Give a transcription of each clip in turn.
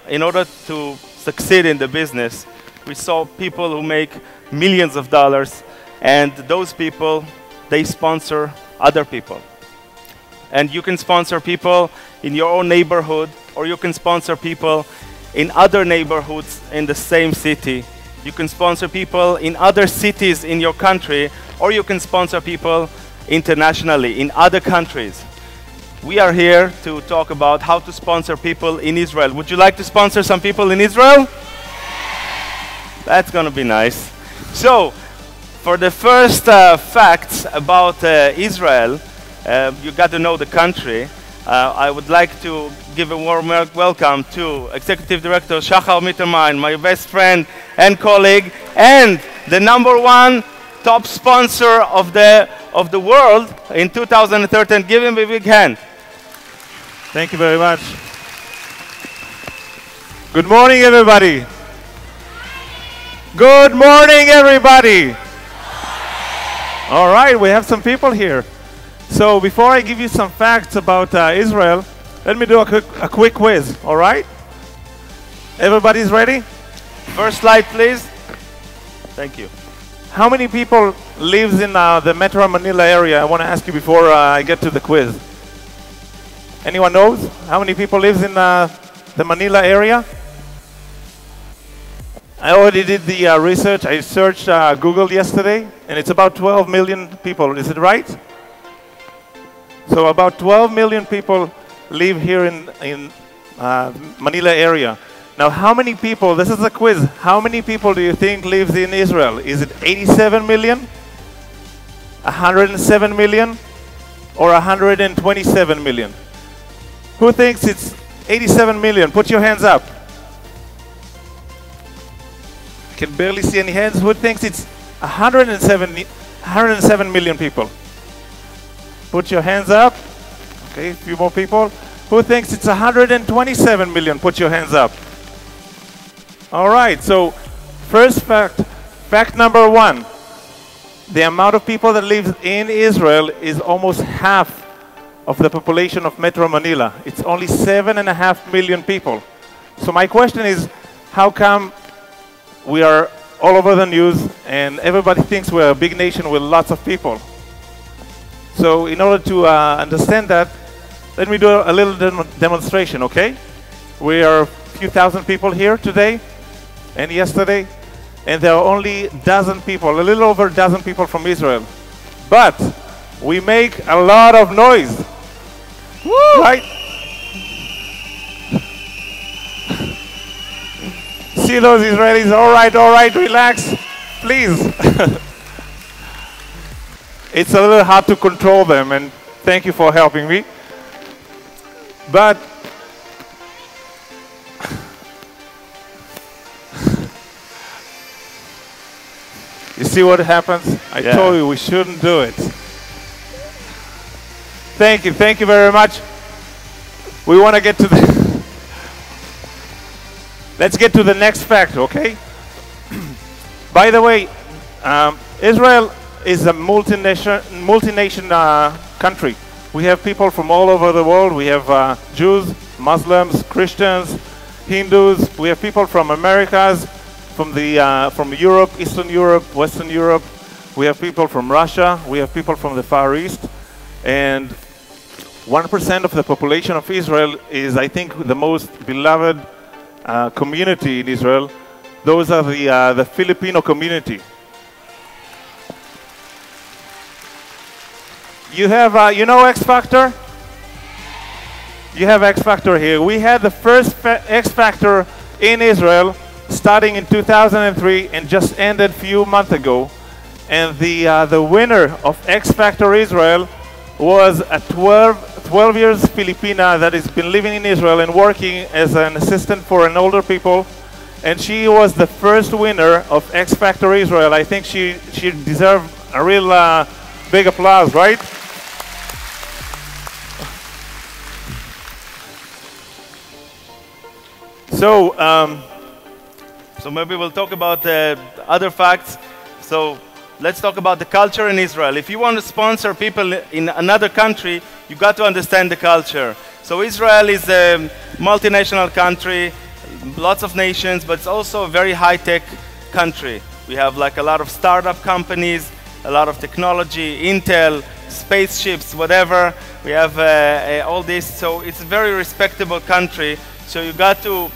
in order to succeed in the business, we saw people who make millions of dollars, and those people, they sponsor other people. And you can sponsor people in your own neighborhood, or you can sponsor people in other neighborhoods in the same city. You can sponsor people in other cities in your country, or you can sponsor people internationally in other countries. We are here to talk about how to sponsor people in Israel. Would you like to sponsor some people in Israel? That's going to be nice. So, for the first facts about Israel, you got to know the country. I would like to give a warm welcome to Executive Director Shahar Mittelman, my best friend and colleague, and the #1 top sponsor of the world in 2013. Give him a big hand. Thank you very much. Good morning, everybody. Good morning, everybody. All right, we have some people here. So before I give you some facts about Israel, let me do a quick quiz, all right? Everybody's ready? First slide, please. Thank you. How many people lives in the Metro Manila area? I want to ask you before I get to the quiz. Anyone knows how many people lives in the Manila area? I already did the research. I searched Google yesterday, and it's about 12 million people. Is it right? So about 12 million people live here in Manila area. Now, how many people, this is a quiz, how many people do you think lives in Israel? Is it 87 million, 107 million, or 127 million? Who thinks it's 87 million? Put your hands up. I can barely see any hands. Who thinks it's 107 million people? Put your hands up. Okay, a few more people. Who thinks it's 127 million? Put your hands up. All right, so first fact, fact #1. The amount of people that live in Israel is almost half of the population of Metro Manila. It's only 7.5 million people. So my question is, how come we are all over the news and everybody thinks we're a big nation with lots of people? So in order to understand that, let me do a little demonstration, okay? We are a few thousand people here today and yesterday, and there are only a dozen people, a little over a dozen people from Israel. But we make a lot of noise. Woo! Right? See those Israelis? All right, relax, please. It's a little hard to control them, and thank you for helping me. But you see what happens? I told you we shouldn't do it. Thank you very much. We want to get to the let's get to the next fact, okay? By the way, Israel is a multi-nation country. We have people from all over the world. We have Jews, Muslims, Christians, Hindus. We have people from Americas, from Europe, Eastern Europe, Western Europe. We have people from Russia. We have people from the Far East. And 1% of the population of Israel is, I think, the most beloved community in Israel. Those are the Filipino community. You have, you know X Factor? You have X Factor here. We had the first X Factor in Israel starting in 2003 and just ended a few months ago. And the winner of X Factor Israel was a 12 years Filipina that has been living in Israel and working as an assistant for an older people. And she was the first winner of X Factor Israel. I think she deserved a real big applause, right? So maybe we'll talk about other facts. So let's talk about the culture in Israel. If you want to sponsor people in another country, you got to understand the culture. So Israel is a multinational country, lots of nations, but it's also a very high-tech country. We have like a lot of startup companies, a lot of technology, Intel, spaceships, whatever. We have all this, so it's a very respectable country. So you got to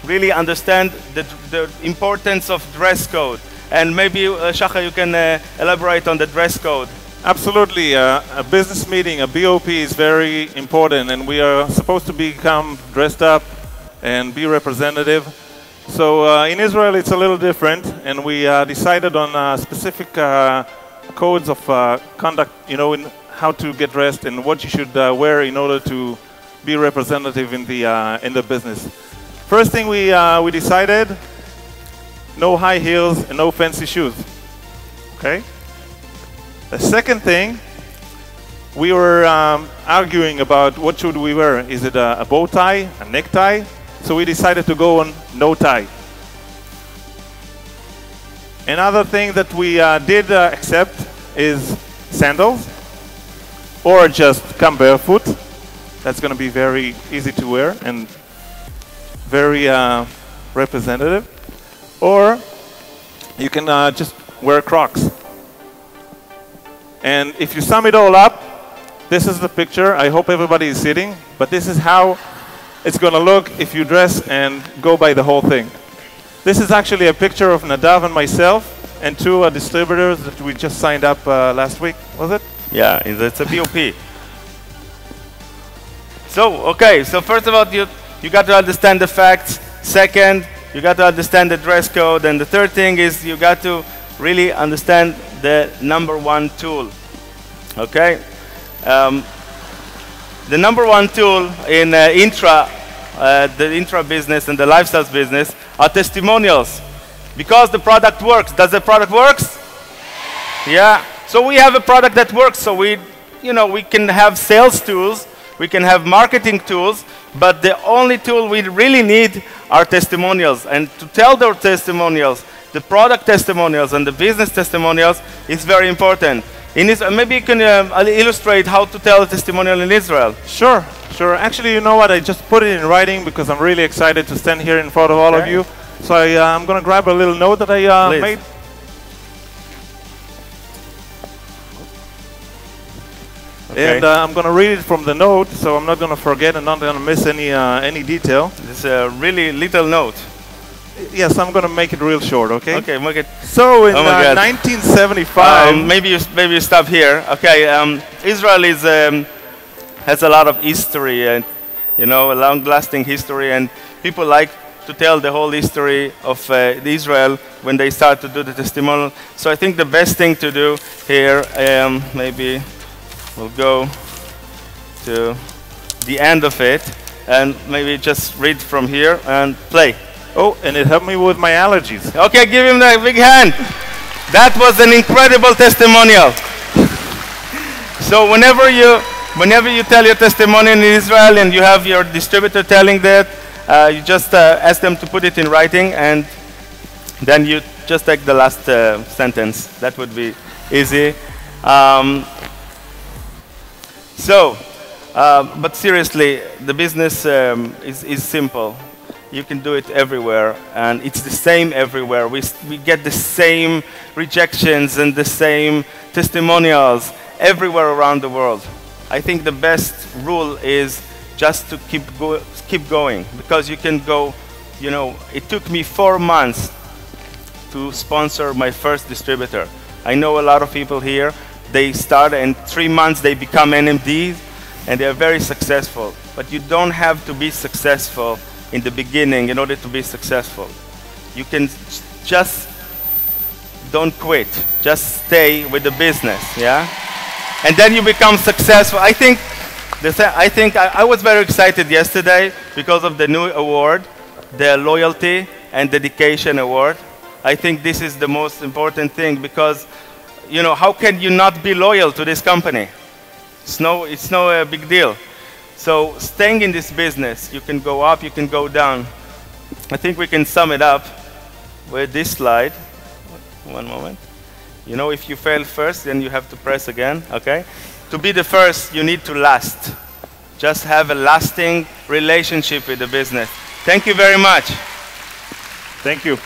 really understand the importance of dress code. And maybe, Shahar, you can elaborate on the dress code. Absolutely. A business meeting, a BOP is very important, and we are supposed to become dressed up and be representative. So in Israel, it's a little different, and we decided on specific codes of conduct, you know, in how to get dressed and what you should wear in order to be representative in the business. First thing we decided, no high heels and no fancy shoes. Okay. The second thing, we were arguing about what should we wear. Is it a bow tie, a necktie? So we decided to go on no tie. Another thing that we did accept is sandals, or just come barefoot. That's going to be very easy to wear and very representative. Or you can just wear Crocs. And if you sum it all up, this is the picture. I hope everybody is sitting, but this is how it's going to look if you dress and go by the whole thing. This is actually a picture of Nadav and myself and two distributors that we just signed up last week, was it? Yeah, it's a BOP. So, okay, so first of all, you got to understand the facts. Second, you got to understand the dress code. And the third thing is you got to really understand the number one tool. Okay? The number one tool in the intra business and the lifestyles business are testimonials. Because the product works. Does the product work? Yeah. So we have a product that works. So we can have sales tools, we can have marketing tools, but the only tool we really need are testimonials. And to tell those testimonials, the product testimonials and the business testimonials is very important. Maybe you can illustrate how to tell a testimonial in Israel. Sure. Actually, you know what? I just put it in writing because I'm really excited to stand here in front of all of you. So I'm going to grab a little note that I made. Okay. And I'm going to read it from the note, so I'm not going to forget and not going to miss any detail. It's a really little note. Yes, I'm going to make it real short, okay? Okay, make it. So in 1975... maybe you stop here. Okay, Israel has a lot of history and, a long-lasting history, and people like to tell the whole history of Israel when they start to do the testimonial. So I think the best thing to do here, maybe we'll go to the end of it, and maybe just read from here and play. Oh, and it helped me with my allergies. Okay, give him a big hand. That was an incredible testimonial. So whenever you tell your testimonial in Israel and you have your distributor telling that, you just ask them to put it in writing, and then you just take the last sentence. That would be easy. But seriously, the business is simple. You can do it everywhere, and it's the same everywhere. We get the same rejections and the same testimonials everywhere around the world. I think the best rule is just to keep going, because you can go, it took me 4 months to sponsor my first distributor. I know a lot of people here, they start and 3 months they become NMDs, and they are very successful. But you don't have to be successful in the beginning in order to be successful. You can just don't quit. Just stay with the business, yeah? And then you become successful. I think I was very excited yesterday because of the new award, the Loyalty and Dedication Award. I think this is the most important thing because, how can you not be loyal to this company? It's no big deal. So staying in this business, you can go up, you can go down. I think we can sum it up with this slide. One moment. If you fail first, then you have to press again, okay? To be the first, you need to last. Just have a lasting relationship with the business. Thank you very much. Thank you.